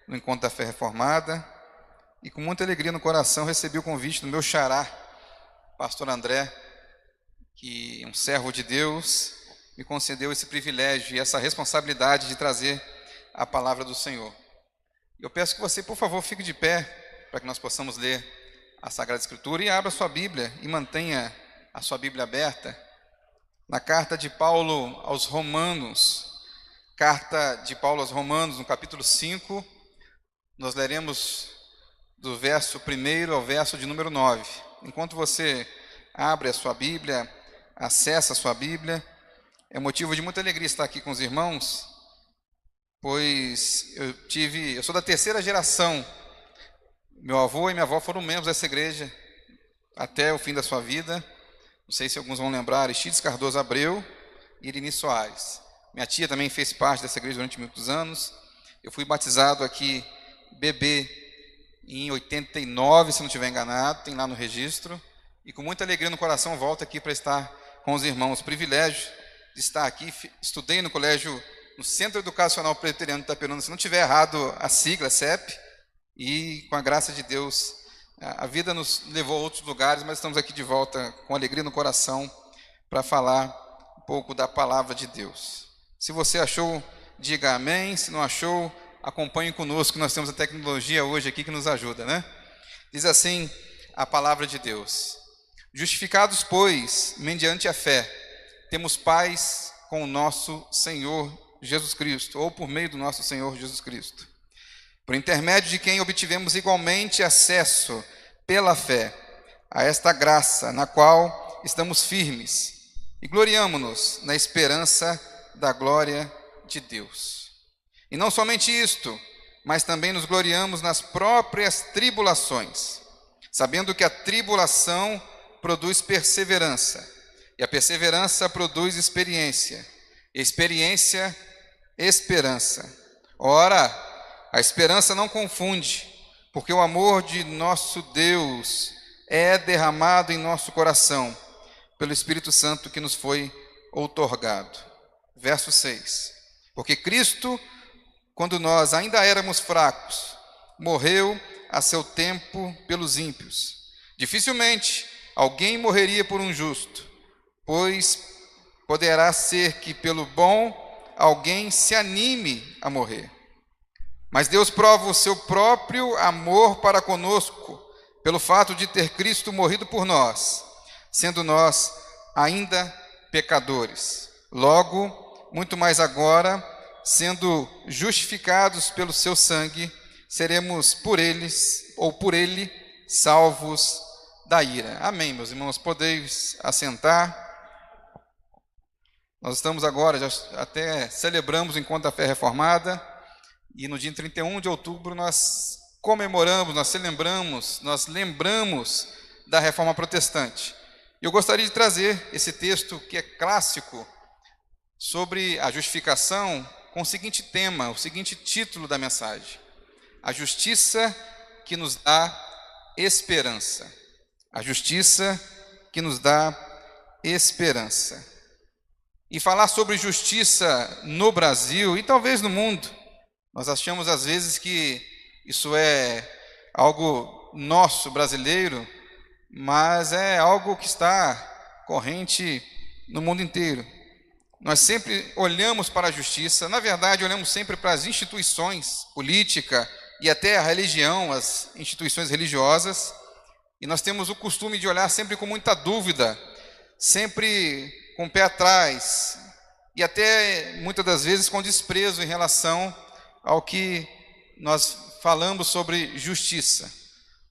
no Encontro da Fé Reformada, e com muita alegria no coração recebi o convite do meu xará, pastor André, que um servo de Deus me concedeu esse privilégio e essa responsabilidade de trazer a palavra do Senhor. Eu peço que você, por favor, fique de pé para que nós possamos ler a Sagrada Escritura e abra sua Bíblia e mantenha a sua Bíblia aberta na carta de Paulo aos Romanos. Carta de Paulo aos Romanos, no capítulo 5, nós leremos do verso 1 ao verso de número 9. Enquanto você abre a sua Bíblia, acessa a sua Bíblia, é motivo de muita alegria estar aqui com os irmãos, pois eu sou da terceira geração. Meu avô e minha avó foram membros dessa igreja até o fim da sua vida. Não sei se alguns vão lembrar, Aristides Cardoso Abreu e Irini Soares. Minha tia também fez parte dessa igreja durante muitos anos. Eu fui batizado aqui, bebê, em 89, se não estiver enganado, tem lá no registro. E com muita alegria no coração volto aqui para estar com os irmãos. Privilégio de estar aqui. Estudei no colégio, no Centro Educacional Presbiteriano de Itaperuna, se não estiver errado a sigla, CEP. E com a graça de Deus, a vida nos levou a outros lugares, mas estamos aqui de volta com alegria no coração para falar um pouco da palavra de Deus. Se você achou, diga amém. Se não achou, acompanhe conosco, que nós temos a tecnologia hoje aqui que nos ajuda, né? Diz assim a palavra de Deus: justificados, pois, mediante a fé, temos paz com o nosso Senhor Jesus Cristo, ou por meio do nosso Senhor Jesus Cristo, por intermédio de quem obtivemos igualmente acesso pela fé a esta graça na qual estamos firmes e gloriamo-nos na esperança da glória de Deus. E não somente isto, mas também nos gloriamos nas próprias tribulações, sabendo que a tribulação produz perseverança, e a perseverança produz experiência, e a experiência, esperança. Ora, a esperança não confunde, porque o amor de nosso Deus é derramado em nosso coração pelo Espírito Santo que nos foi outorgado. Verso 6. Porque Cristo, quando nós ainda éramos fracos, morreu a seu tempo pelos ímpios. Dificilmente alguém morreria por um justo, pois poderá ser que pelo bom alguém se anime a morrer. Mas Deus prova o seu próprio amor para conosco, pelo fato de ter Cristo morrido por nós, sendo nós ainda pecadores. Logo, muito mais agora, sendo justificados pelo seu sangue, seremos por eles, ou por ele, salvos da ira. Amém, meus irmãos. Podeis assentar. Nós estamos agora, já até celebramos o Encontro da Fé Reformada, e no dia 31 de outubro nós comemoramos, nós lembramos da Reforma Protestante. Eu gostaria de trazer esse texto que é clássico sobre a justificação com o seguinte tema, o seguinte título da mensagem: a justiça que nos dá esperança. A justiça que nos dá esperança. E falar sobre justiça no Brasil e talvez no mundo, nós achamos às vezes que isso é algo nosso, brasileiro, mas é algo que está corrente no mundo inteiro. Nós sempre olhamos para a justiça, na verdade olhamos sempre para as instituições, política e até a religião, as instituições religiosas, e nós temos o costume de olhar sempre com muita dúvida, sempre com o pé atrás, e até muitas das vezes com desprezo em relação ao que nós falamos sobre justiça.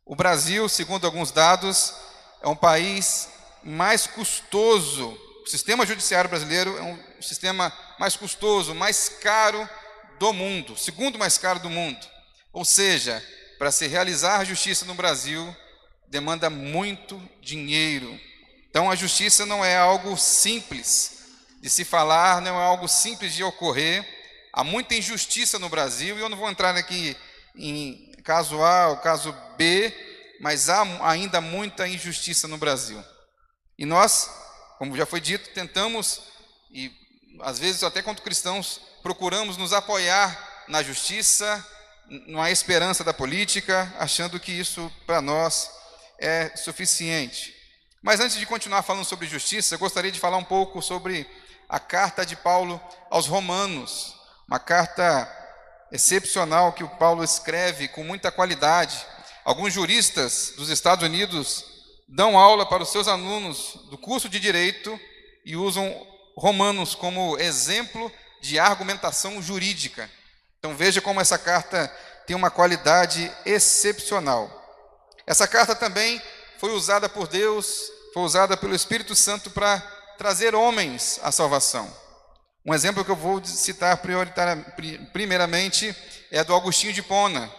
O Brasil, segundo alguns dados, é um país mais custoso. O sistema judiciário brasileiro é um sistema mais custoso, mais caro do mundo, segundo mais caro do mundo. Ou seja, para se realizar a justiça no Brasil, demanda muito dinheiro. Então a justiça não é algo simples de se falar, não é algo simples de ocorrer. Há muita injustiça no Brasil, e eu não vou entrar aqui em caso A ou caso B, mas há ainda muita injustiça no Brasil. E nós, como já foi dito, tentamos, e às vezes até quanto cristãos, procuramos nos apoiar na justiça, não há esperança da política, achando que isso para nós é suficiente. Mas antes de continuar falando sobre justiça, eu gostaria de falar um pouco sobre a carta de Paulo aos Romanos, uma carta excepcional que o Paulo escreve com muita qualidade. Alguns juristas dos Estados Unidos dão aula para os seus alunos do curso de Direito e usam Romanos como exemplo de argumentação jurídica. Então veja como essa carta tem uma qualidade excepcional. Essa carta também foi usada por Deus, foi usada pelo Espírito Santo para trazer homens à salvação. Um exemplo que eu vou citar primeiramente é do Agostinho de Hipona,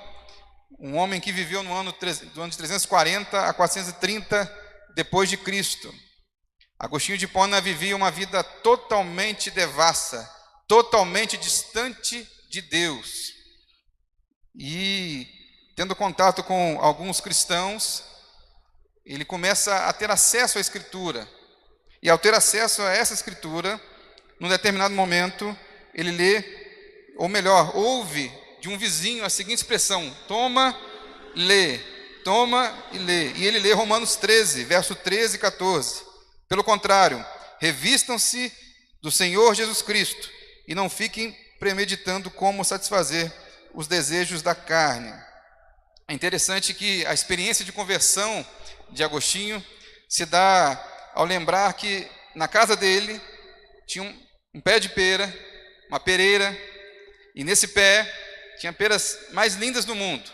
um homem que viveu do ano de 340 a 430 depois de Cristo. Agostinho de Hipona vivia uma vida totalmente devassa, totalmente distante de Deus. E, tendo contato com alguns cristãos, ele começa a ter acesso à Escritura. E ao ter acesso a essa Escritura, num determinado momento, ele lê, ou melhor, ouve de um vizinho a seguinte expressão: toma, lê, toma e lê. E ele lê Romanos 13, verso 13 e 14. Pelo contrário, revistam-se do Senhor Jesus Cristo e não fiquem premeditando como satisfazer os desejos da carne. É interessante que a experiência de conversão de Agostinho se dá ao lembrar que na casa dele tinha um pé de pera, uma pereira, e nesse pé tinha peras mais lindas do mundo.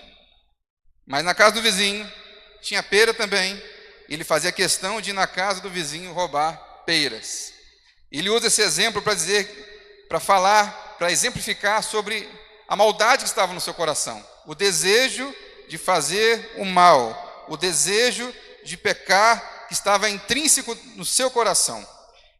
Mas na casa do vizinho tinha pera também, e ele fazia questão de ir na casa do vizinho roubar peras. Ele usa esse exemplo para dizer, para falar, para exemplificar sobre a maldade que estava no seu coração, o desejo de fazer o mal, o desejo de pecar que estava intrínseco no seu coração.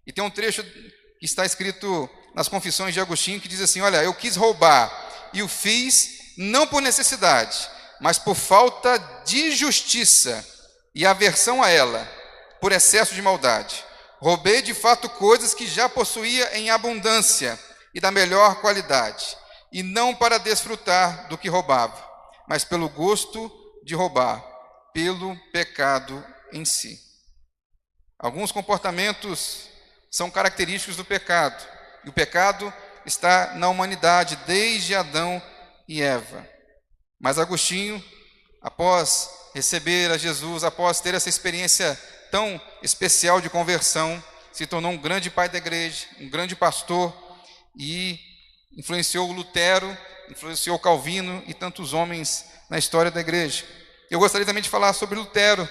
E tem um trecho que está escrito nas Confissões de Agostinho que diz assim: olha, eu quis roubar e o fiz não por necessidade, mas por falta de justiça e aversão a ela, por excesso de maldade. Roubei de fato coisas que já possuía em abundância e da melhor qualidade, e não para desfrutar do que roubava, mas pelo gosto de roubar, pelo pecado em si. Alguns comportamentos são característicos do pecado, e o pecado está na humanidade desde Adão e Eva. Mas Agostinho, após receber a Jesus, após ter essa experiência tão especial de conversão, se tornou um grande pai da igreja, um grande pastor, e influenciou Lutero, influenciou Calvino e tantos homens na história da igreja. Eu gostaria também de falar sobre Lutero,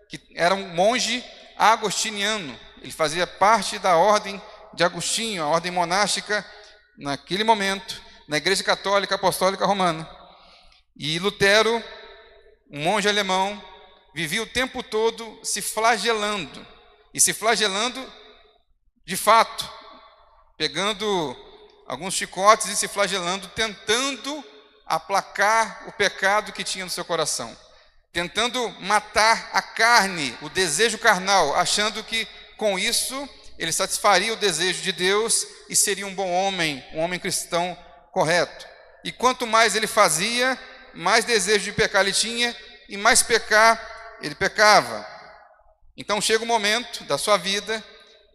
que era um monge agostiniano. Ele fazia parte da ordem de Agostinho, a ordem monástica, naquele momento, na Igreja Católica Apostólica Romana. E Lutero, um monge alemão, vivia o tempo todo se flagelando, e se flagelando de fato, pegando alguns chicotes e se flagelando, tentando aplacar o pecado que tinha no seu coração, tentando matar a carne, o desejo carnal, achando que com isso ele satisfaria o desejo de Deus e seria um bom homem, um homem cristão correto. E quanto mais ele fazia, mais desejo de pecar ele tinha, e mais pecar ele pecava. Então chega um momento da sua vida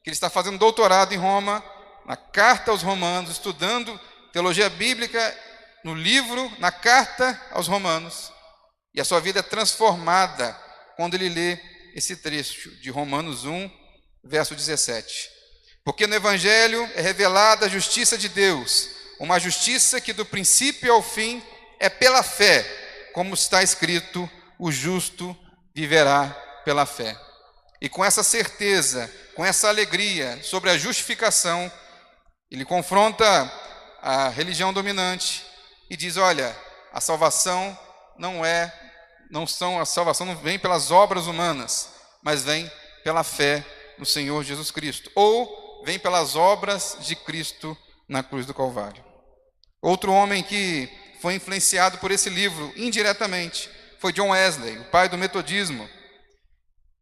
que ele está fazendo doutorado em Roma, na carta aos Romanos, estudando teologia bíblica no livro, na carta aos Romanos, e a sua vida é transformada quando ele lê esse trecho de Romanos 1, verso 17. Porque no Evangelho é revelada a justiça de Deus, uma justiça que do princípio ao fim é pela fé, como está escrito: o justo viverá pela fé. E com essa certeza, com essa alegria sobre a justificação, ele confronta a religião dominante e diz: olha, a salvação a salvação não vem pelas obras humanas, mas vem pela fé no Senhor Jesus Cristo, ou vem pelas obras de Cristo na cruz do Calvário. Outro homem que foi influenciado por esse livro indiretamente foi John Wesley, o pai do metodismo.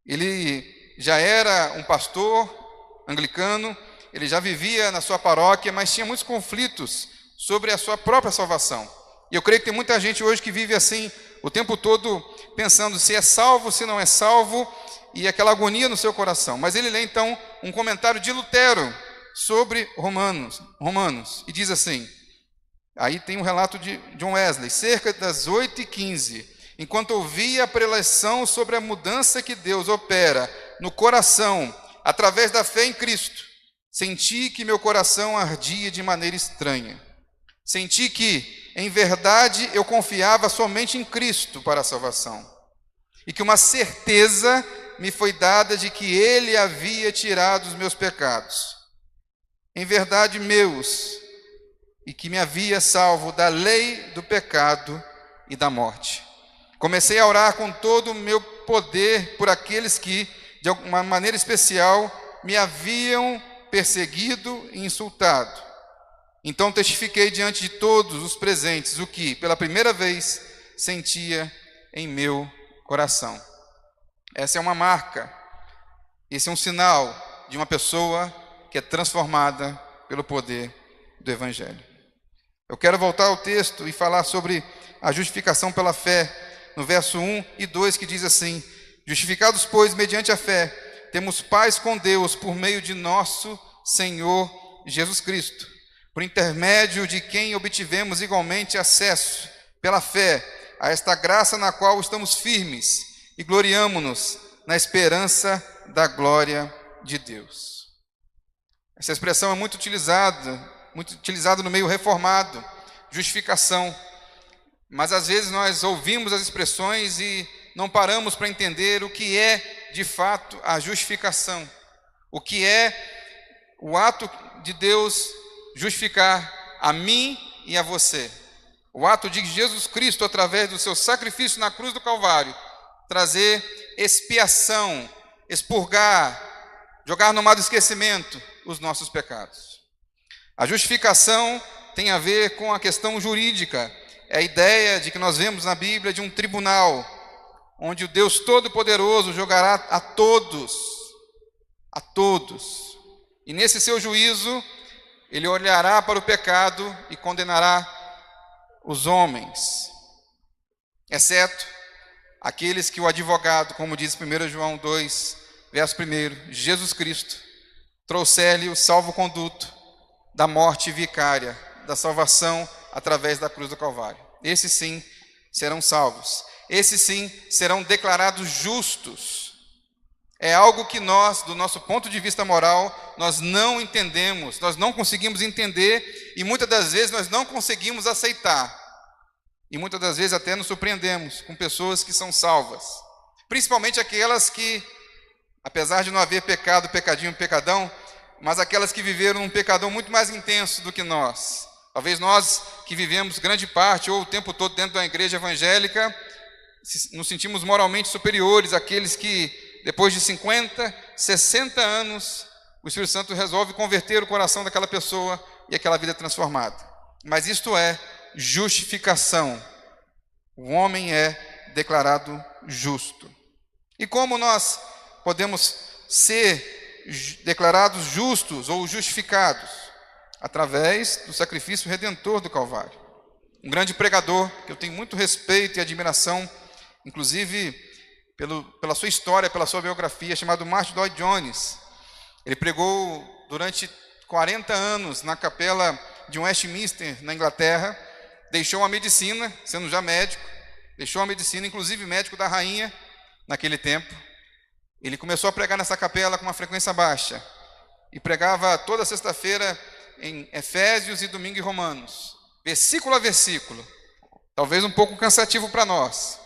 Ele já era um pastor anglicano, ele já vivia na sua paróquia, mas tinha muitos conflitos sobre a sua própria salvação. E eu creio que tem muita gente hoje que vive assim, o tempo todo pensando se é salvo, se não é salvo, e aquela agonia no seu coração. Mas ele lê então um comentário de Lutero sobre Romanos, e diz assim, aí tem um relato de John Wesley, cerca das 8h15, enquanto ouvia a preleção sobre a mudança que Deus opera no coração, através da fé em Cristo, senti que meu coração ardia de maneira estranha. Senti que, em verdade, eu confiava somente em Cristo para a salvação, e que uma certeza me foi dada de que Ele havia tirado os meus pecados, em verdade meus, e que me havia salvo da lei do pecado e da morte. Comecei a orar com todo o meu poder por aqueles que, de alguma maneira especial, me haviam perseguido e insultado. Então testifiquei diante de todos os presentes o que, pela primeira vez, sentia em meu coração. Essa é uma marca, esse é um sinal de uma pessoa que é transformada pelo poder do Evangelho. Eu quero voltar ao texto e falar sobre a justificação pela fé, no verso 1 e 2, que diz assim: justificados, pois, mediante a fé, temos paz com Deus por meio de nosso Senhor Jesus Cristo, por intermédio de quem obtivemos igualmente acesso, pela fé, a esta graça na qual estamos firmes e gloriamo-nos na esperança da glória de Deus. Essa expressão é muito utilizada no meio reformado, justificação. Mas às vezes nós ouvimos as expressões e não paramos para entender o que é de fato a justificação, o que é o ato de Deus justificar a mim e a você, o ato de Jesus Cristo, através do seu sacrifício na cruz do Calvário, trazer expiação, expurgar, jogar no mar do esquecimento os nossos pecados. A justificação tem a ver com a questão jurídica, é a ideia de que nós vemos na Bíblia de um tribunal, onde o Deus Todo-Poderoso julgará a todos, e nesse seu juízo, ele olhará para o pecado e condenará os homens, exceto aqueles que o advogado, como diz 1 João 2, verso 1, Jesus Cristo, trouxer-lhe o salvo-conduto da morte vicária, da salvação através da cruz do Calvário. Esses sim serão salvos. Esses sim serão declarados justos. É algo que nós, do nosso ponto de vista moral, nós não entendemos, nós não conseguimos entender e muitas das vezes nós não conseguimos aceitar. E muitas das vezes até nos surpreendemos com pessoas que são salvas. Principalmente aquelas que, apesar de não haver pecado, pecadinho, pecadão, mas aquelas que viveram um pecadão muito mais intenso do que nós. Talvez nós que vivemos grande parte ou o tempo todo dentro da igreja evangélica, nos sentimos moralmente superiores àqueles que, depois de 50, 60 anos, o Espírito Santo resolve converter o coração daquela pessoa e aquela vida transformada. Mas isto é justificação. O homem é declarado justo. E como nós podemos ser declarados justos ou justificados? Através do sacrifício redentor do Calvário. Um grande pregador, que eu tenho muito respeito e admiração, inclusive pela sua história, pela sua biografia, chamado Martyn Lloyd-Jones. Ele pregou durante 40 anos na capela de Westminster, na Inglaterra, deixou a medicina, sendo já médico, deixou a medicina, inclusive médico da rainha, naquele tempo. Ele começou a pregar nessa capela com uma frequência baixa, e pregava toda sexta-feira em Efésios e domingo em Romanos, versículo a versículo, talvez um pouco cansativo para nós,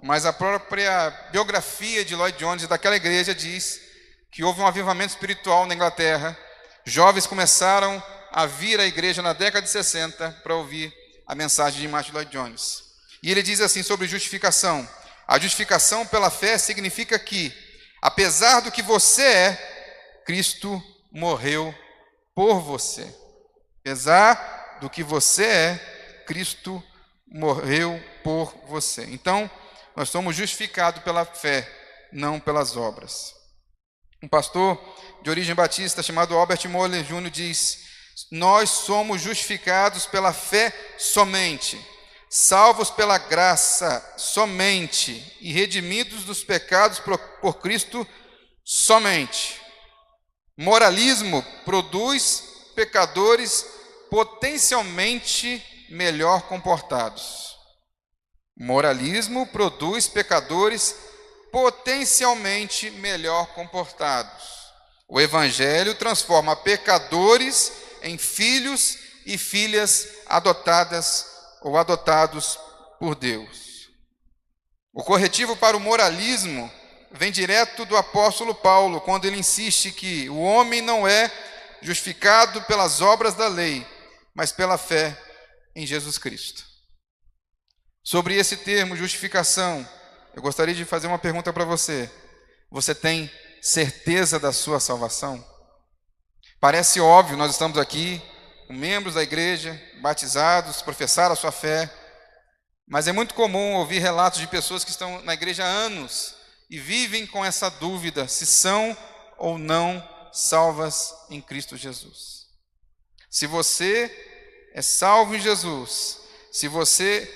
mas a própria biografia de Lloyd-Jones daquela igreja diz que houve um avivamento espiritual na Inglaterra, jovens começaram a vir à igreja na década de 60 para ouvir a mensagem de Martyn Lloyd-Jones. E ele diz assim sobre justificação: a justificação pela fé significa que, apesar do que você é, Cristo morreu por você. Apesar do que você é, Cristo morreu por você. Então, nós somos justificados pela fé, não pelas obras. Um pastor de origem batista chamado Albert Moller Jr. diz: nós somos justificados pela fé somente, salvos pela graça somente e redimidos dos pecados por Cristo somente. Moralismo produz pecadores potencialmente melhor comportados. Moralismo produz pecadores potencialmente melhor comportados. O Evangelho transforma pecadores em filhos e filhas adotadas ou adotados por Deus. O corretivo para o moralismo vem direto do apóstolo Paulo, quando ele insiste que o homem não é justificado pelas obras da lei, mas pela fé em Jesus Cristo. Sobre esse termo, justificação, eu gostaria de fazer uma pergunta para você. Você tem certeza da sua salvação? Parece óbvio, nós estamos aqui, membros da igreja, batizados, professaram a sua fé, mas é muito comum ouvir relatos de pessoas que estão na igreja há anos e vivem com essa dúvida se são ou não salvas em Cristo Jesus. Se você é salvo em Jesus, se você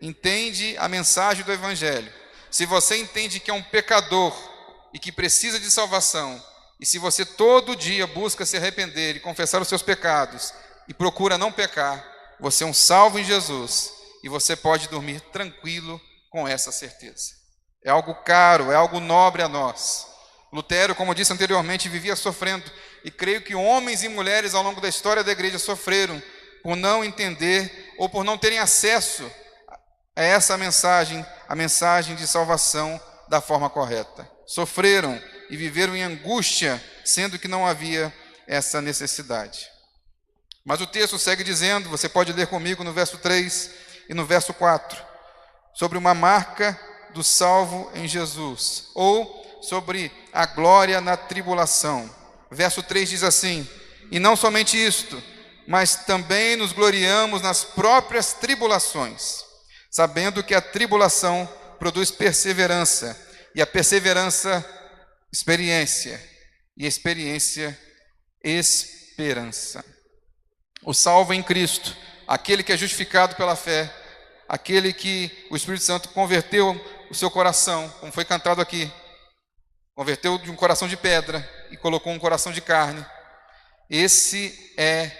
entende a mensagem do Evangelho, se você entende que é um pecador e que precisa de salvação, e se você todo dia busca se arrepender e confessar os seus pecados e procura não pecar, você é um salvo em Jesus e você pode dormir tranquilo com essa certeza. É algo caro, é algo nobre a nós. Lutero, como disse anteriormente, vivia sofrendo, e creio que homens e mulheres ao longo da história da igreja sofreram por não entender ou por não terem acesso a essa mensagem, a mensagem de salvação da forma correta. Sofreram e viveram em angústia, sendo que não havia essa necessidade. Mas o texto segue dizendo, você pode ler comigo no verso 3 e no verso 4, sobre uma marca do salvo em Jesus, ou sobre a glória na tribulação. Verso 3 diz assim: e não somente isto, mas também nos gloriamos nas próprias tribulações, sabendo que a tribulação produz perseverança, e a perseverança, experiência, e a experiência, esperança. O salvo em Cristo, aquele que é justificado pela fé, aquele que o Espírito Santo converteu o seu coração, como foi cantado aqui, converteu de um coração de pedra e colocou um coração de carne. Esse é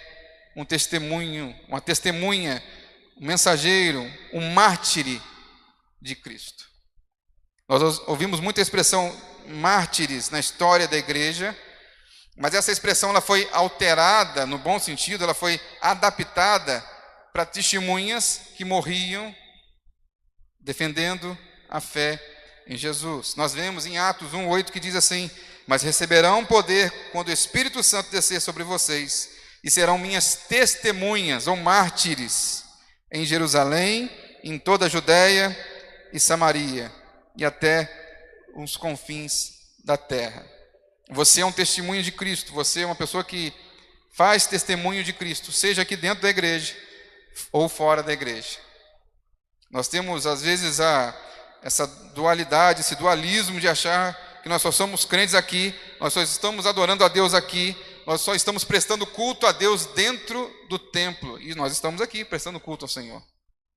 um testemunho, uma testemunha, um mensageiro, um mártire de Cristo. Nós ouvimos muita expressão mártires na história da igreja, mas essa expressão ela foi alterada, no bom sentido, ela foi adaptada para testemunhas que morriam defendendo a fé em Jesus. Nós vemos em Atos 1:8 que diz assim: mas receberão poder quando o Espírito Santo descer sobre vocês, e serão minhas testemunhas ou mártires em Jerusalém, em toda a Judéia e Samaria, e até os confins da terra. Você é um testemunho de Cristo, você é uma pessoa que faz testemunho de Cristo, seja aqui dentro da igreja ou fora da igreja. Nós temos às vezes essa dualidade, esse dualismo de achar que nós só somos crentes aqui, nós só estamos adorando a Deus aqui, nós só estamos prestando culto a Deus dentro do templo, e nós estamos aqui prestando culto ao Senhor.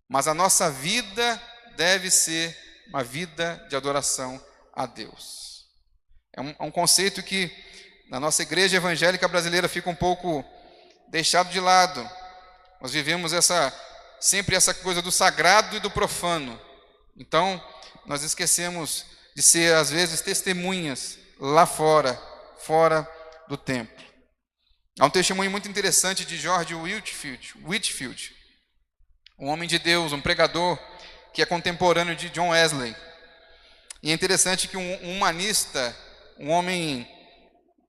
Mas a nossa vida deve ser uma vida de adoração a Deus. É um conceito que na nossa igreja evangélica brasileira fica um pouco deixado de lado. Nós vivemos sempre essa coisa do sagrado e do profano. Então, nós esquecemos de ser, às vezes, testemunhas lá fora do templo. Há um testemunho muito interessante de George Whitefield, um homem de Deus, um pregador que é contemporâneo de John Wesley. E é interessante que um humanista, um homem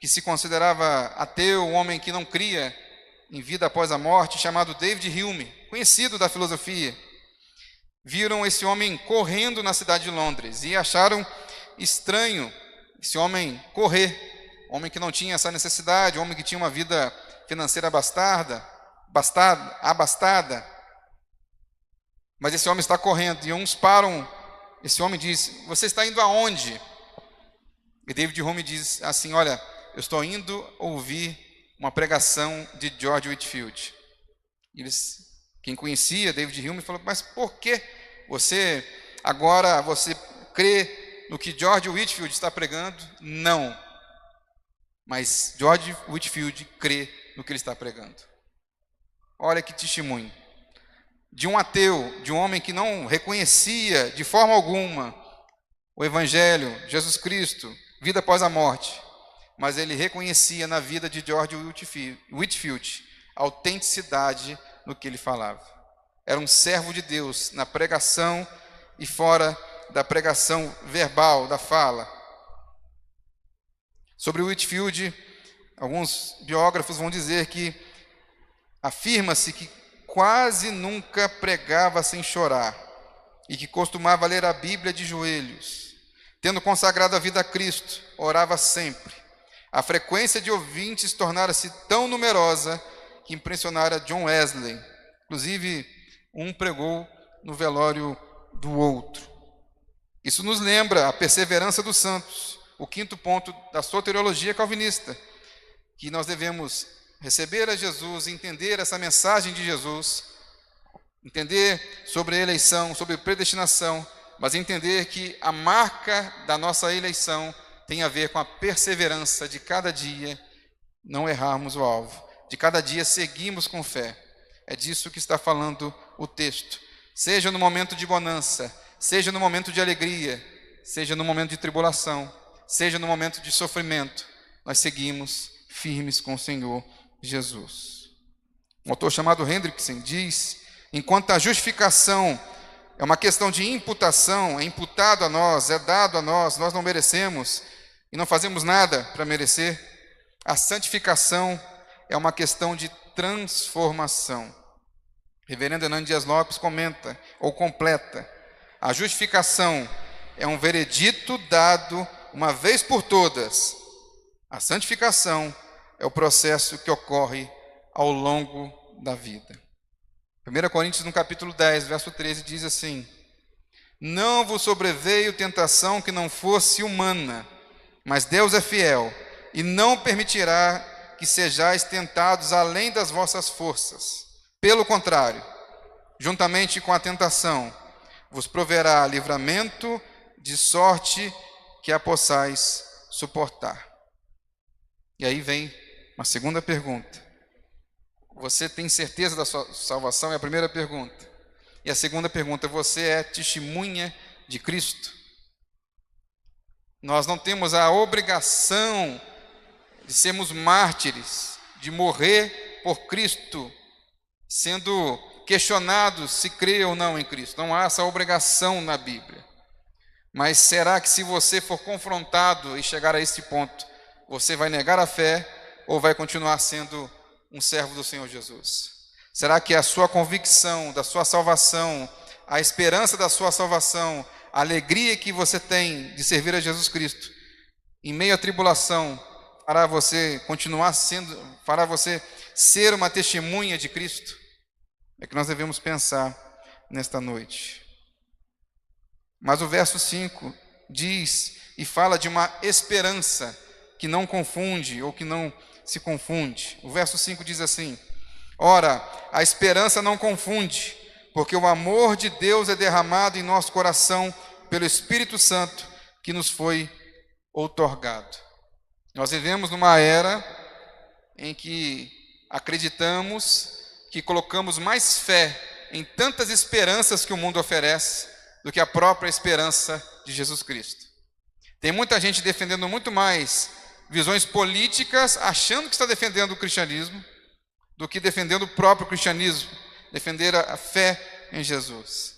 que se considerava ateu, um homem que não cria em vida após a morte, chamado David Hume, conhecido da filosofia, viram esse homem correndo na cidade de Londres e acharam estranho esse homem correr, homem que não tinha essa necessidade, homem que tinha uma vida financeira abastada, mas esse homem está correndo, e uns param, esse homem diz: você está indo aonde? E David Hume diz assim: olha, eu estou indo ouvir uma pregação de George Whitefield. Eles Quem conhecia David Hume falou: mas por que você agora crê no que George Whitefield está pregando? Não. Mas George Whitefield crê no que ele está pregando. Olha que testemunho. De um ateu, de um homem que não reconhecia de forma alguma o Evangelho, Jesus Cristo, vida após a morte, mas ele reconhecia na vida de George Whitefield a autenticidade no que ele falava. Era um servo de Deus na pregação e fora da pregação verbal, da fala. Sobre Whitefield, alguns biógrafos vão dizer que afirma-se que quase nunca pregava sem chorar e que costumava ler a Bíblia de joelhos. Tendo consagrado a vida a Cristo, orava sempre. A frequência de ouvintes tornara-se tão numerosa que impressionara John Wesley. Inclusive, um pregou no velório do outro. Isso nos lembra a perseverança dos santos, o quinto ponto da soteriologia calvinista, que nós devemos receber a Jesus, entender essa mensagem de Jesus, entender sobre a eleição, sobre predestinação, mas entender que a marca da nossa eleição tem a ver com a perseverança de cada dia não errarmos o alvo, de cada dia seguimos com fé. É disso que está falando o texto. Seja no momento de bonança, seja no momento de alegria, seja no momento de tribulação, seja no momento de sofrimento, nós seguimos firmes com o Senhor Jesus. Um autor chamado Hendrickson diz: enquanto a justificação é uma questão de imputação, é imputado a nós, é dado a nós, nós não merecemos e não fazemos nada para merecer, a santificação é uma questão de transformação. Reverendo Hernando Dias Lopes comenta, ou completa: a justificação é um veredito dado uma vez por todas. A santificação é o processo que ocorre ao longo da vida. 1 Coríntios, no capítulo 10, verso 13, diz assim: não vos sobreveio tentação que não fosse humana, mas Deus é fiel, e não permitirá que sejais tentados além das vossas forças. Pelo contrário, juntamente com a tentação, vos proverá livramento, de sorte que a possais suportar. E aí vem uma segunda pergunta. Você tem certeza da sua salvação? É a primeira pergunta. E a segunda pergunta: você é testemunha de Cristo? Nós não temos a obrigação de sermos mártires, de morrer por Cristo, sendo questionados se crê ou não em Cristo. Não há essa obrigação na Bíblia. Mas será que, se você for confrontado e chegar a esse ponto, você vai negar a fé ou vai continuar sendo um servo do Senhor Jesus? Será que a sua convicção da sua salvação, a esperança da sua salvação, a alegria que você tem de servir a Jesus Cristo, em meio à tribulação, fará você continuar sendo, fará você ser uma testemunha de Cristo? É que nós devemos pensar nesta noite. Mas o verso 5 diz e fala de uma esperança que não confunde ou que não se confunde. O verso 5 diz assim: ora, a esperança não confunde, porque o amor de Deus é derramado em nosso coração pelo Espírito Santo que nos foi outorgado. Nós vivemos numa era em que acreditamos que colocamos mais fé em tantas esperanças que o mundo oferece do que a própria esperança de Jesus Cristo. Tem muita gente defendendo muito mais visões políticas, achando que está defendendo o cristianismo, do que defendendo o próprio cristianismo, defender a fé em Jesus.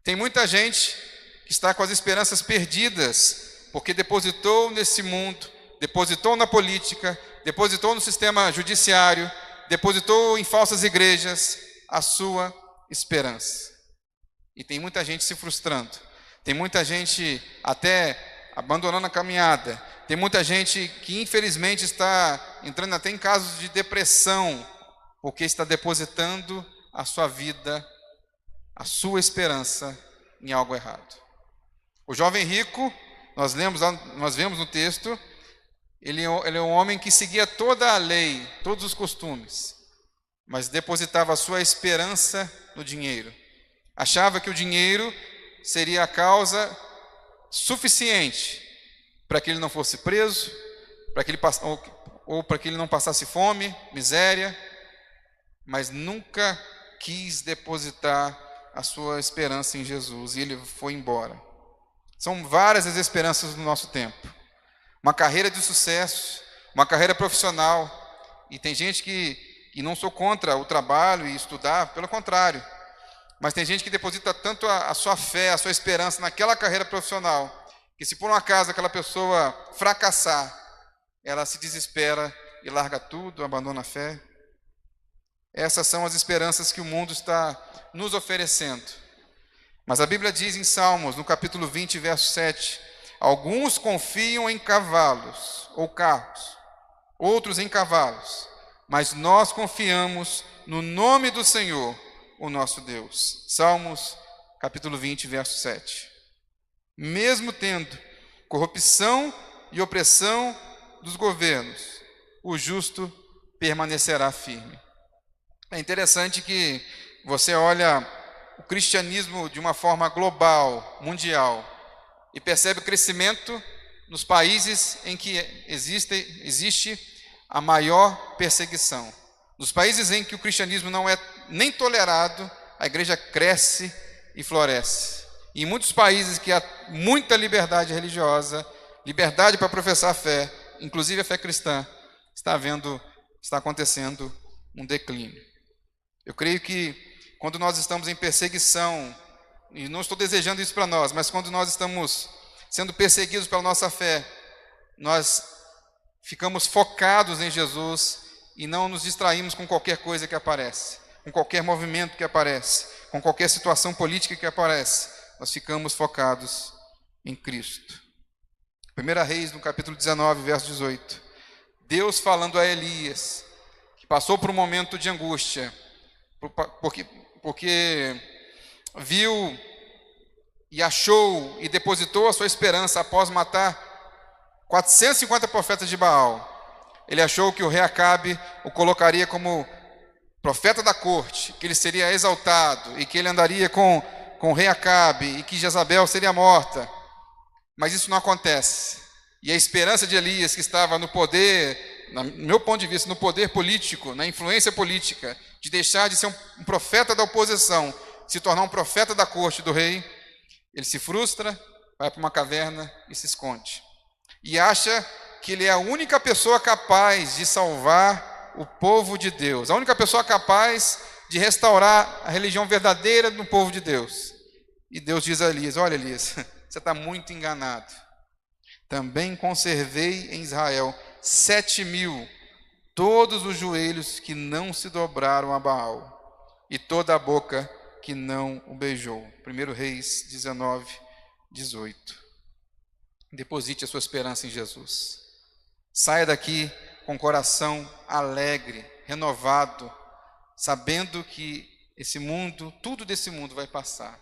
Tem muita gente que está com as esperanças perdidas, porque depositou nesse mundo, depositou na política, depositou no sistema judiciário, depositou em falsas igrejas a sua esperança. E tem muita gente se frustrando, tem muita gente até abandonando a caminhada, tem muita gente que infelizmente está entrando até em casos de depressão, porque está depositando a sua vida, a sua esperança em algo errado. O jovem rico, nós vemos no texto, ele é um homem que seguia toda a lei, todos os costumes, mas depositava a sua esperança no dinheiro. Achava que o dinheiro seria a causa suficiente para que ele não fosse preso, para que ele ou para que ele não passasse fome, miséria, mas nunca quis depositar a sua esperança em Jesus e ele foi embora. São várias as esperanças do nosso tempo. Uma carreira de sucesso, uma carreira profissional, e tem gente e não sou contra o trabalho e estudar, pelo contrário, mas tem gente que deposita tanto a sua fé, a sua esperança naquela carreira profissional, que se por um acaso aquela pessoa fracassar, ela se desespera e larga tudo, abandona a fé. Essas são as esperanças que o mundo está nos oferecendo. Mas a Bíblia diz em Salmos, no capítulo 20, verso 7, alguns confiam em cavalos ou carros, outros em cavalos, mas nós confiamos no nome do Senhor, o nosso Deus. Salmos, capítulo 20, verso 7. Mesmo tendo corrupção e opressão dos governos, o justo permanecerá firme. É interessante que você olha o cristianismo de uma forma global, mundial, e percebe o crescimento nos países em que existe a maior perseguição. Nos países em que o cristianismo não é nem tolerado, a igreja cresce e floresce. E em muitos países que há muita liberdade religiosa, liberdade para professar a fé, inclusive a fé cristã, está acontecendo um declínio. Eu creio que quando nós estamos em perseguição, e não estou desejando isso para nós, mas quando nós estamos sendo perseguidos pela nossa fé, nós ficamos focados em Jesus e não nos distraímos com qualquer coisa que aparece, com qualquer movimento que aparece, com qualquer situação política que aparece. Nós ficamos focados em Cristo. 1 Reis, no capítulo 19, verso 18. Deus falando a Elias, que passou por um momento de angústia, porque viu e achou e depositou a sua esperança após matar 450 profetas de Baal. Ele achou que o rei Acabe o colocaria como profeta da corte, que ele seria exaltado e que ele andaria com o rei Acabe e que Jezabel seria morta. Mas isso não acontece. E a esperança de Elias, que estava no poder, no meu ponto de vista, no poder político, na influência política, de deixar de ser um profeta da oposição, se tornar um profeta da corte do rei, ele se frustra, vai para uma caverna e se esconde. E acha que ele é a única pessoa capaz de salvar o povo de Deus, a única pessoa capaz de restaurar a religião verdadeira do povo de Deus. E Deus diz a Elias: olha, Elias, você está muito enganado. Também conservei em Israel 7.000, todos os joelhos que não se dobraram a Baal, e toda a boca que não o beijou. 1 Reis 19, 18. Deposite a sua esperança em Jesus. Saia daqui com o coração alegre, renovado, sabendo que esse mundo, tudo desse mundo vai passar.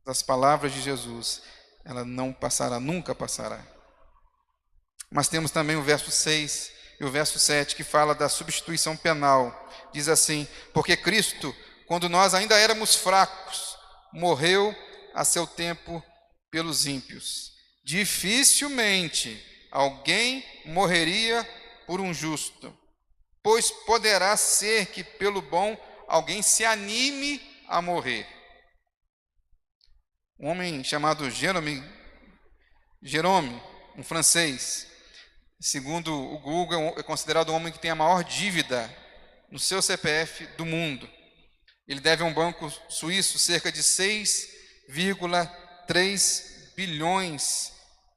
Das palavras de Jesus, ela não passará, nunca passará. Mas temos também o verso 6 e o verso 7, que fala da substituição penal. Diz assim: porque Cristo, quando nós ainda éramos fracos, morreu a seu tempo pelos ímpios. Dificilmente alguém morreria por um justo, pois poderá ser que pelo bom alguém se anime a morrer. Um homem chamado Jerome, um francês, segundo o Google, é considerado o homem que tem a maior dívida no seu CPF do mundo. Ele deve a um banco suíço cerca de 6,3 bilhões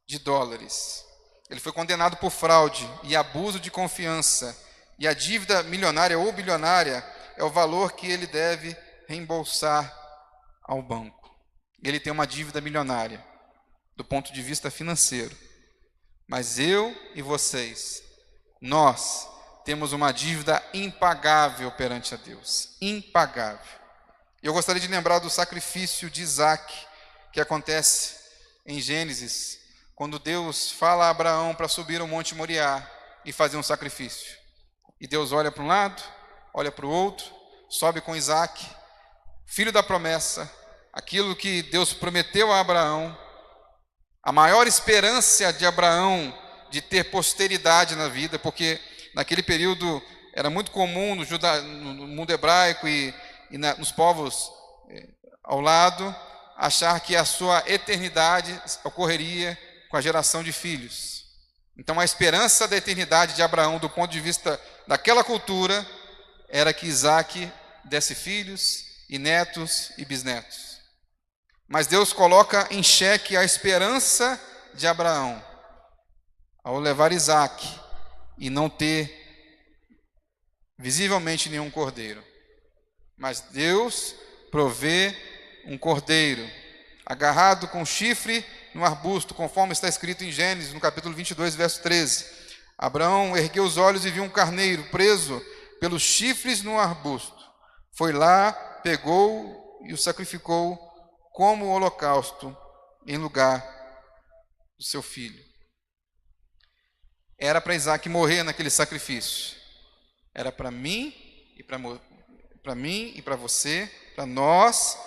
de dólares. Ele foi condenado por fraude e abuso de confiança. E a dívida milionária ou bilionária é o valor que ele deve reembolsar ao banco. Ele tem uma dívida milionária, do ponto de vista financeiro. Mas eu e vocês, nós temos uma dívida impagável perante a Deus. Impagável. Eu gostaria de lembrar do sacrifício de Isaac, que acontece em Gênesis, quando Deus fala a Abraão para subir ao Monte Moriá e fazer um sacrifício. E Deus olha para um lado, olha para o outro, sobe com Isaac, filho da promessa, aquilo que Deus prometeu a Abraão, a maior esperança de Abraão de ter posteridade na vida, porque naquele período era muito comum no mundo hebraico e nos povos ao lado, achar que a sua eternidade ocorreria com a geração de filhos. Então a esperança da eternidade de Abraão, do ponto de vista daquela cultura, era que Isaac desse filhos e netos e bisnetos. Mas Deus coloca em xeque a esperança de Abraão ao levar Isaac e não ter visivelmente nenhum cordeiro. Mas Deus provê um cordeiro agarrado com chifre no arbusto, conforme está escrito em Gênesis, no capítulo 22, verso 13. Abraão ergueu os olhos e viu um carneiro preso pelos chifres no arbusto. Foi lá, pegou e o sacrificou como holocausto em lugar do seu filho. Era para Isaac morrer naquele sacrifício. Era para mim e para você, para nós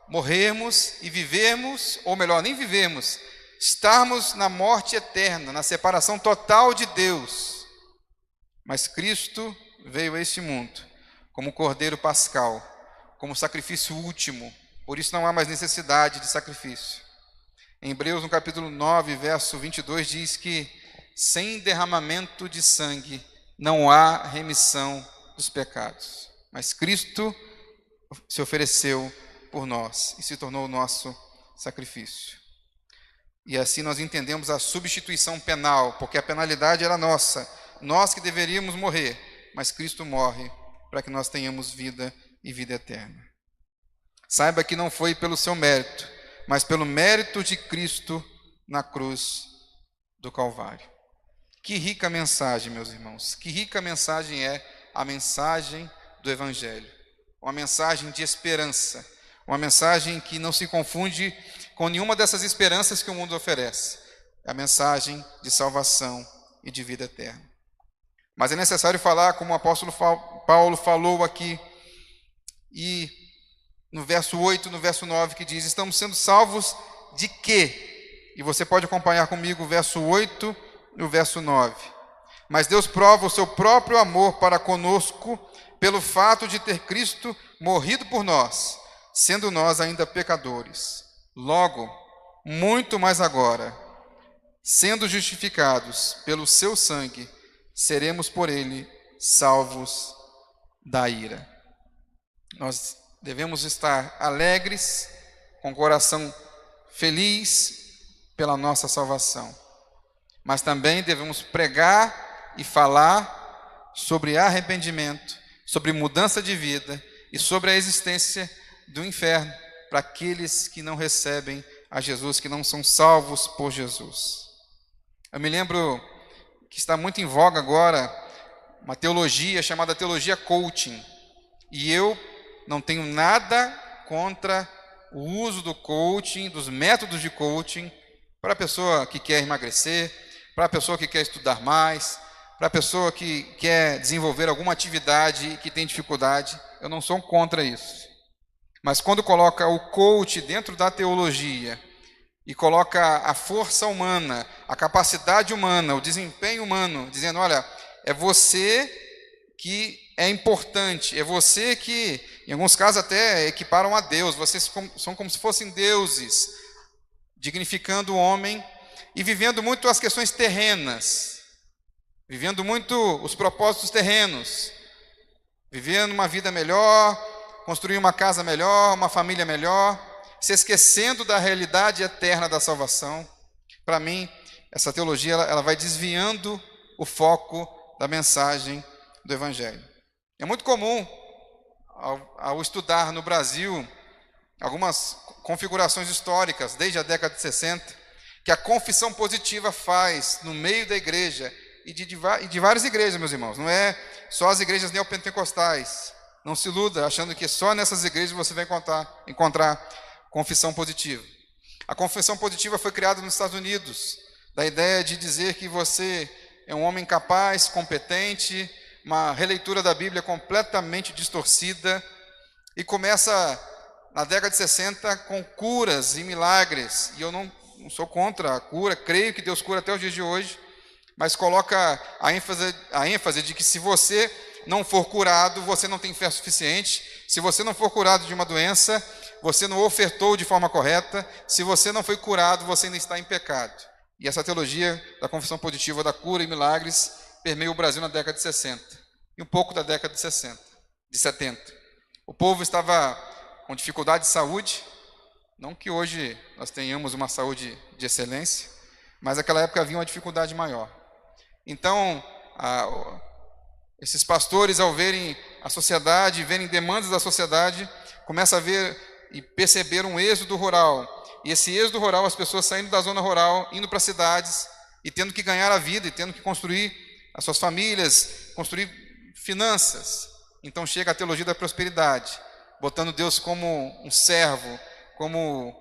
morrermos e vivermos, ou melhor, nem vivermos, estarmos na morte eterna, na separação total de Deus. Mas Cristo veio a este mundo como Cordeiro Pascal, como sacrifício último. Por isso não há mais necessidade de sacrifício. Em Hebreus, no capítulo 9, verso 22, diz que sem derramamento de sangue não há remissão dos pecados. Mas Cristo se ofereceu por nós e se tornou o nosso sacrifício. E assim nós entendemos a substituição penal, porque a penalidade era nossa, nós que deveríamos morrer, mas Cristo morre para que nós tenhamos vida e vida eterna. Saiba que não foi pelo seu mérito, mas pelo mérito de Cristo na cruz do Calvário. Que rica mensagem, meus irmãos, que rica mensagem é a mensagem do Evangelho, uma mensagem de esperança, uma mensagem que não se confunde com nenhuma dessas esperanças que o mundo oferece, é a mensagem de salvação e de vida eterna. Mas é necessário falar como o apóstolo Paulo falou aqui, e no verso 8, no verso 9, que diz, estamos sendo salvos de quê? E você pode acompanhar comigo o verso 8 e o verso 9. Mas Deus prova o seu próprio amor para conosco pelo fato de ter Cristo morrido por nós, sendo nós ainda pecadores. Logo, muito mais agora, sendo justificados pelo seu sangue, seremos por ele salvos da ira. Nós devemos estar alegres, com o coração feliz pela nossa salvação. Mas também devemos pregar e falar sobre arrependimento, sobre mudança de vida e sobre a existência do inferno para aqueles que não recebem a Jesus, que não são salvos por Jesus. Eu me lembro que está muito em voga agora uma teologia chamada teologia coaching. E eu não tenho nada contra o uso do coaching, dos métodos de coaching, para a pessoa que quer emagrecer, para a pessoa que quer estudar mais, para a pessoa que quer desenvolver alguma atividade e que tem dificuldade. Eu não sou contra isso. Mas quando coloca o coach dentro da teologia e coloca a força humana, a capacidade humana, o desempenho humano, dizendo, olha, é você que é importante, é você que, em alguns casos até equiparam a Deus, vocês são como se fossem deuses, dignificando o homem e vivendo muito as questões terrenas, vivendo muito os propósitos terrenos, vivendo uma vida melhor, construir uma casa melhor, uma família melhor, se esquecendo da realidade eterna da salvação. Para mim, essa teologia ela vai desviando o foco da mensagem do Evangelho. É muito comum, ao estudar no Brasil, algumas configurações históricas, desde a década de 60, que a confissão positiva faz no meio da igreja, e de várias igrejas, meus irmãos, não é só as igrejas neopentecostais. Não se iluda achando que só nessas igrejas você vai encontrar confissão positiva. A confissão positiva foi criada nos Estados Unidos, da ideia de dizer que você é um homem capaz, competente, uma releitura da Bíblia completamente distorcida, e começa na década de 60 com curas e milagres. E eu não sou contra a cura, creio que Deus cura até os dias de hoje, mas coloca a ênfase de que se você não for curado, você não tem fé suficiente. Se você não for curado de uma doença, você não ofertou de forma correta. Se você não foi curado, você ainda está em pecado. E essa teologia da confissão positiva da cura e milagres permeia o Brasil na década de 60 e um pouco da década de 70. O povo estava com dificuldade de saúde, não que hoje nós tenhamos uma saúde de excelência, mas naquela época havia uma dificuldade maior. Então, esses pastores, ao verem a sociedade, verem demandas da sociedade, começam a ver e perceber um êxodo rural. E esse êxodo rural, as pessoas saindo da zona rural, indo para cidades e tendo que ganhar a vida e tendo que construir as suas famílias, construir finanças. Então chega a teologia da prosperidade, botando Deus como um servo, como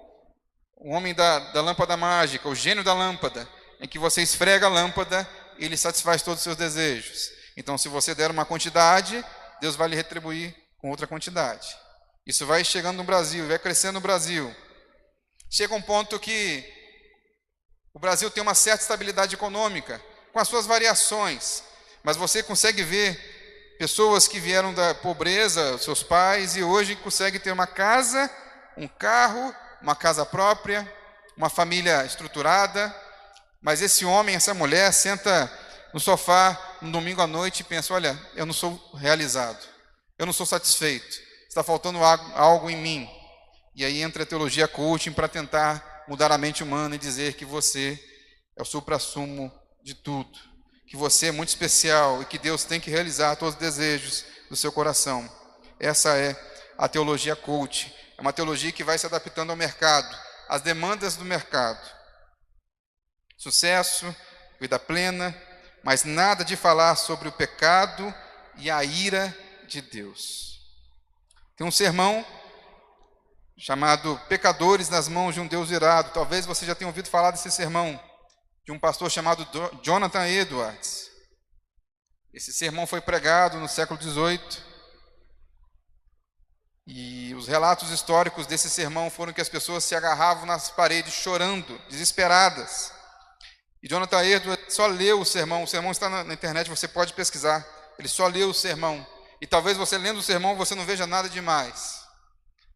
o homem da lâmpada mágica, o gênio da lâmpada, em que você esfrega a lâmpada e ele satisfaz todos os seus desejos. Então, se você der uma quantidade, Deus vai lhe retribuir com outra quantidade. Isso vai chegando no Brasil, vai crescendo no Brasil. Chega um ponto que o Brasil tem uma certa estabilidade econômica, com as suas variações, mas você consegue ver pessoas que vieram da pobreza, seus pais, e hoje conseguem ter uma casa, um carro, uma casa própria, uma família estruturada, mas esse homem, essa mulher, senta no sofá no domingo à noite e pensa: olha, eu não sou realizado, eu não sou satisfeito, está faltando algo em mim. E aí entra a teologia coaching para tentar mudar a mente humana e dizer que você é o suprassumo de tudo, que você é muito especial e que Deus tem que realizar todos os desejos do seu coração. Essa é a teologia coaching. É uma teologia que vai se adaptando ao mercado, às demandas do mercado. Sucesso, vida plena, mas nada de falar sobre o pecado e a ira de Deus. Tem um sermão chamado Pecadores nas Mãos de um Deus Irado. Talvez você já tenha ouvido falar desse sermão, de um pastor chamado Jonathan Edwards. Esse sermão foi pregado no século XVIII. E os relatos históricos desse sermão foram que as pessoas se agarravam nas paredes, chorando, desesperadas. E Jonathan Edwards só leu o sermão está na internet, você pode pesquisar. Ele só leu o sermão. E talvez você lendo o sermão, você não veja nada demais.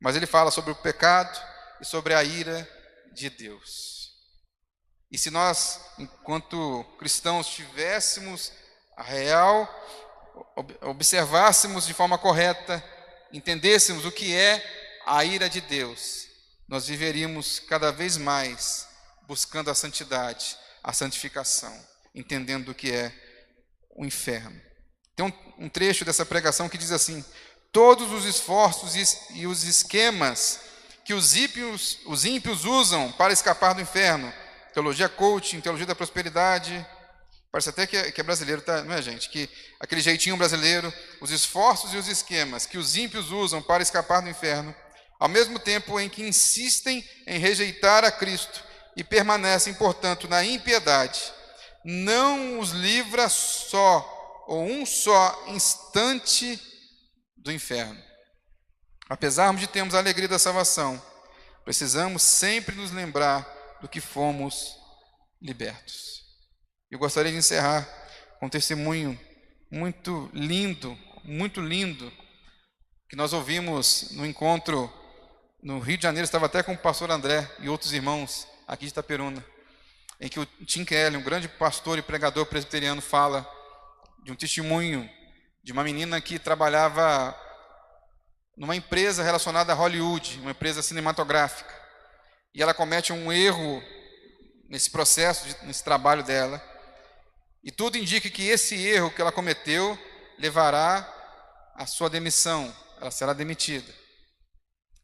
Mas ele fala sobre o pecado e sobre a ira de Deus. E se nós, enquanto cristãos, tivéssemos a real, observássemos de forma correta, entendêssemos o que é a ira de Deus, nós viveríamos cada vez mais buscando a santidade, a santificação, entendendo o que é o inferno. Tem um trecho dessa pregação que diz assim: todos os esforços e os esquemas que os ímpios usam para escapar do inferno, teologia coaching, teologia da prosperidade, parece até que é brasileiro, tá? Não é, gente? Que aquele jeitinho brasileiro, os esforços e os esquemas que os ímpios usam para escapar do inferno, ao mesmo tempo em que insistem em rejeitar a Cristo e permanecem, portanto, na impiedade, não os livra só ou um só instante do inferno. Apesar de termos a alegria da salvação, precisamos sempre nos lembrar do que fomos libertos. Eu gostaria de encerrar com um testemunho muito lindo, que nós ouvimos no encontro no Rio de Janeiro. Estava até com o pastor André e outros irmãos aqui de Itaperuna, em que o Tim Keller, um grande pastor e pregador presbiteriano, fala de um testemunho de uma menina que trabalhava numa empresa relacionada a Hollywood, uma empresa cinematográfica. E ela comete um erro nesse processo, nesse trabalho dela. E tudo indica que esse erro que ela cometeu levará à sua demissão. Ela será demitida.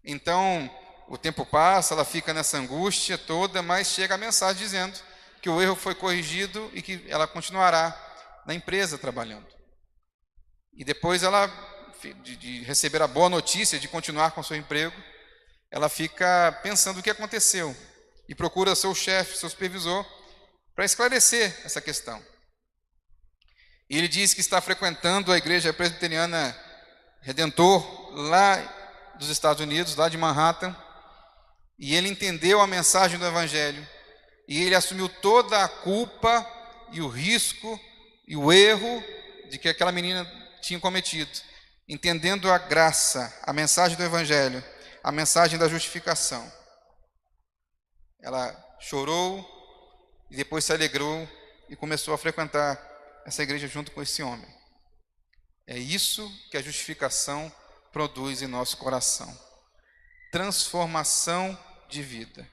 Então, o tempo passa, ela fica nessa angústia toda, mas chega a mensagem dizendo que o erro foi corrigido e que ela continuará na empresa trabalhando. E depois de receber a boa notícia de continuar com o seu emprego, ela fica pensando o que aconteceu e procura seu chefe, seu supervisor, para esclarecer essa questão. E ele diz que está frequentando a igreja presbiteriana Redentor, lá dos Estados Unidos, lá de Manhattan, e ele entendeu a mensagem do Evangelho, e ele assumiu toda a culpa e o risco e o erro de que aquela menina tinha cometido, entendendo a graça, a mensagem do Evangelho, a mensagem da justificação. Ela chorou e depois se alegrou e começou a frequentar essa igreja junto com esse homem. É isso que a justificação produz em nosso coração. Transformação de vida.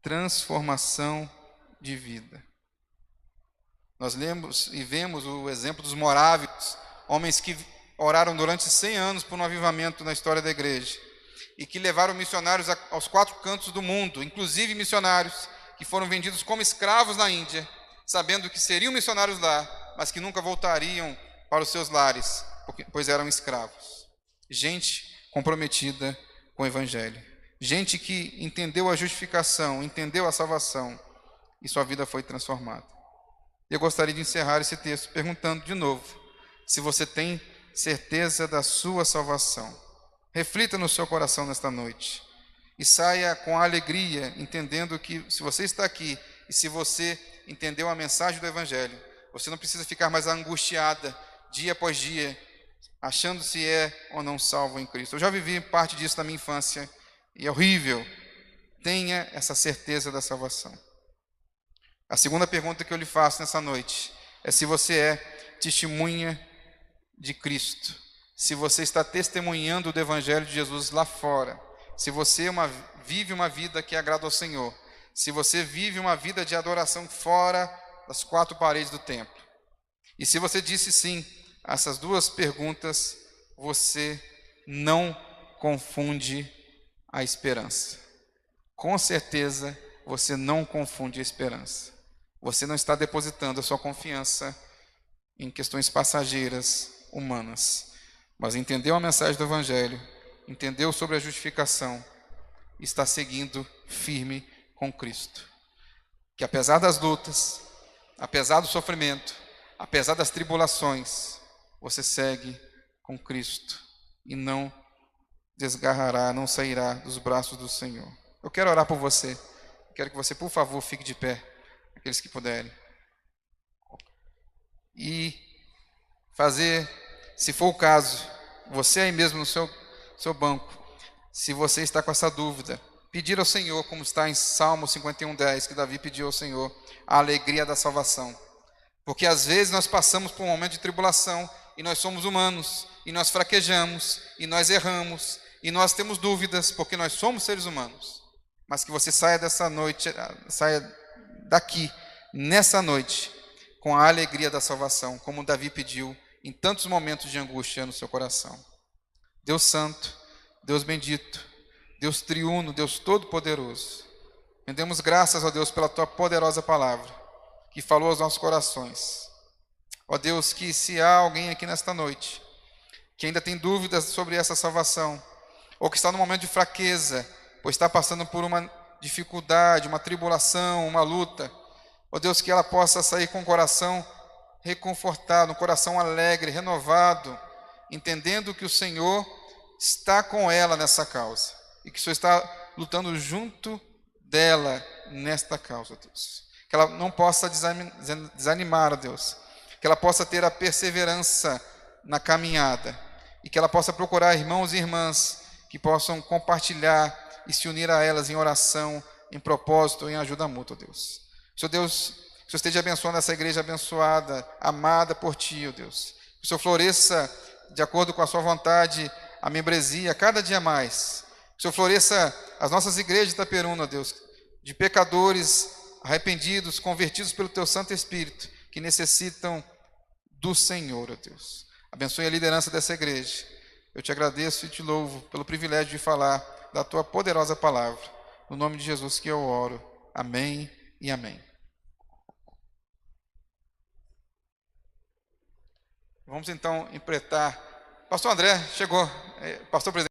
Transformação de vida. Nós lemos e vemos o exemplo dos morávidos, homens que oraram durante 100 anos por um avivamento na história da igreja e que levaram missionários aos 4 cantos do mundo, inclusive missionários que foram vendidos como escravos na Índia, sabendo que seriam missionários lá, mas que nunca voltariam para os seus lares, pois eram escravos. Gente comprometida com o Evangelho. Gente que entendeu a justificação, entendeu a salvação, e sua vida foi transformada. Eu gostaria de encerrar esse texto perguntando de novo, se você tem certeza da sua salvação. Reflita no seu coração nesta noite, e saia com alegria, entendendo que se você está aqui, e se você entendeu a mensagem do Evangelho, você não precisa ficar mais angustiada, dia após dia, achando se é ou não salvo em Cristo. Eu já vivi parte disso na minha infância, e é horrível. Tenha essa certeza da salvação. A segunda pergunta que eu lhe faço nessa noite é se você é testemunha de Cristo, se você está testemunhando do Evangelho de Jesus lá fora, se você vive uma vida que agrada ao Senhor, se você vive uma vida de adoração fora das 4 paredes do templo. E se você disse sim a essas 2 perguntas, você não confunde a esperança. Com certeza, você não confunde a esperança. Você não está depositando a sua confiança em questões passageiras, humanas, mas entendeu a mensagem do Evangelho, entendeu sobre a justificação, está seguindo firme com Cristo. Que apesar das lutas, apesar do sofrimento, apesar das tribulações, você segue com Cristo e não desgarrará, não sairá dos braços do Senhor. Eu quero orar por você. Quero que você, por favor, fique de pé, aqueles que puderem. E fazer, se for o caso, você aí mesmo no seu banco, se você está com essa dúvida, pedir ao Senhor, como está em Salmo 51:10, que Davi pediu ao Senhor, a alegria da salvação. Porque às vezes nós passamos por um momento de tribulação, e nós somos humanos, e nós fraquejamos, e nós erramos, e nós temos dúvidas, porque nós somos seres humanos. Mas que você saia dessa noite, saia daqui, nessa noite, com a alegria da salvação, como Davi pediu em tantos momentos de angústia no seu coração. Deus Santo, Deus bendito, Deus triuno, Deus todo-poderoso, rendemos graças a Deus pela Tua poderosa palavra, que falou aos nossos corações. Ó Deus, que se há alguém aqui nesta noite, que ainda tem dúvidas sobre essa salvação, ou que está no momento de fraqueza, ou está passando por uma dificuldade, uma tribulação, uma luta, ó Deus, que ela possa sair com o coração reconfortado, um coração alegre, renovado, entendendo que o Senhor está com ela nessa causa, e que o Senhor está lutando junto dela nesta causa, Deus. Que ela não possa desanimar, Deus, que ela possa ter a perseverança na caminhada, e que ela possa procurar irmãos e irmãs que possam compartilhar e se unir a elas em oração, em propósito, em ajuda mútua, Deus. Senhor Deus, que o Senhor esteja abençoando essa igreja abençoada, amada por Ti, ó Deus. Que o Senhor floresça, de acordo com a Sua vontade, a membresia cada dia mais. Que o Senhor floresça as nossas igrejas de Itaperuna, ó Deus, de pecadores arrependidos, convertidos pelo Teu Santo Espírito, que necessitam do Senhor, ó Deus. Abençoe a liderança dessa igreja. Eu Te agradeço e Te louvo pelo privilégio de falar da Tua poderosa palavra. No nome de Jesus que eu oro. Amém e amém. Vamos então empreitar. Pastor André chegou. Pastor presidente.